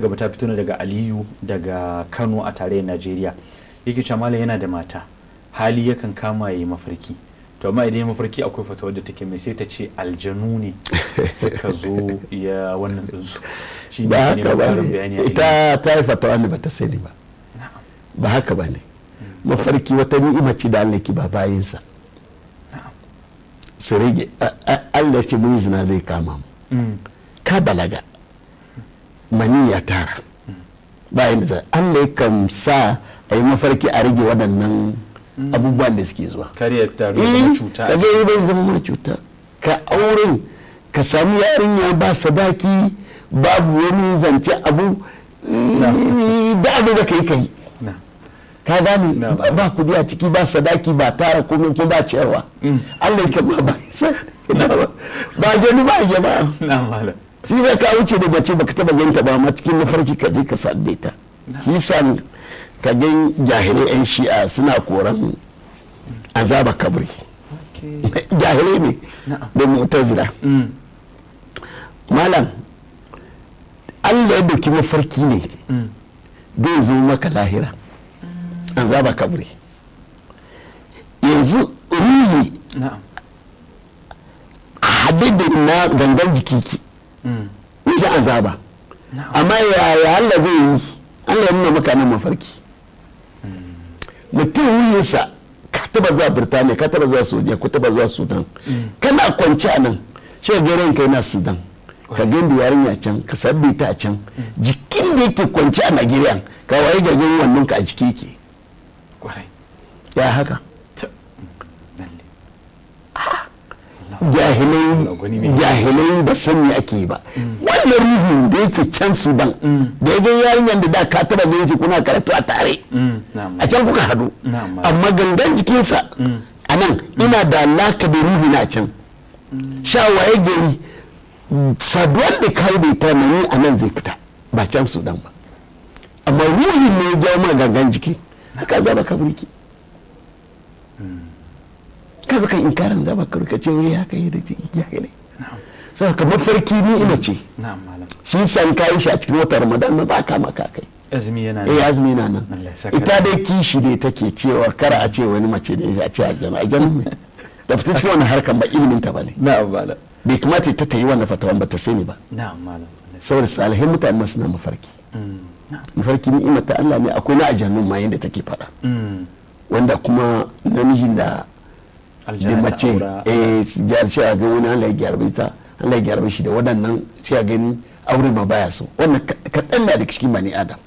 gaba ta fito ne daga Aliyu daga Kano a tarayyar Najeriya. Yake cewa malam yana da mata, hali yakan kama yayi mafarki, to amma idan mafarki akwai fatawar da take mai sai ta ce aljanu ne suka zo ya wannan dinsu. Shi ne ne karin bayani ita ta yi fatawa ne bata sani ba. Ba haka ba ne. Mafarki wata ni'ima ce da Allah ke ba bayinsa. Su rage Allah ce mun zina zai kama mu. Ka balaga mani ya tara bayan da Allah kan sa a yi mafarki a rage waɗannan abubuwan da suke zuwa kariyar taro da cuta ka ga bai zama mana cuta ka auren ka sami yarinya ba sadaki babu wani zance abu da abin da kai ka gane ba kudi a ciki ba sadaki ba tara komai ko ba ciyarwa Allah ya ma ba ba gani ba ya ba na malam shi zai ka wuce da bace baka taba ganta ba ma cikin mafarki ka je ka sadde ta shi sa ka ga jahilai yan shi'a suna koran azaba kabri jahilai ne da mu'tazila malam Allah ya doki mafarki ne zai zo maka lahira azaba kabri yanzu ruhi hadidin na gangan jiki nishi azaba amma yaya Allah zai yi Allah ya nuna maka nan mafarki mutum wuyinsa ka taba zuwa Birtaniya ka taba zuwa Sojiya ko taba zuwa Sudan kana kwanci a nan shi ga ranka yana Sudan ka gindi yarinya can ka sabbe ta a can jikin da yake kwanci a Najeriya ka waye gajin wannan ka a jiki yake ya haka jahilai ba sani ake ba wannan ruhu da yake can Sudan da ya yarinyar da ka taba ganin shi kuna karatu a tare a can kuka hadu amma gangan jikinsa a nan ina da alaka da ruhu na can shawaye gari saduwar da kai bai ta mani a nan zai fita ba can Sudan ba amma ruhin ne ya jawo mana gangan jiki haka zaba kaburki kaza kan inkarin zaba ka ce wai haka yi da jahilai sai ka mafarki ni ina ce shi san kai shi a cikin watan Ramadan na ba ka maka kai azumi yana nan azumi na nan ita dai kishi ne take cewa kar a ce wani mace da a ce aljanna da fita cikin wannan harkan ba ilimin ta bane na'am malam bai kamata ta yi wannan fatawan ba ta sani ba na'am malam saboda salihin mutane ma suna mafarki mafarki ni ina ta Allah ne akwai na aljannu ma yanda take faɗa wanda kuma namijin da mace shi a ga wani Allah ya gyarbe ta Allah ya gyarbe shi da waɗannan shi a gani aure ma baya so wannan kaɗan na da cikin bani adam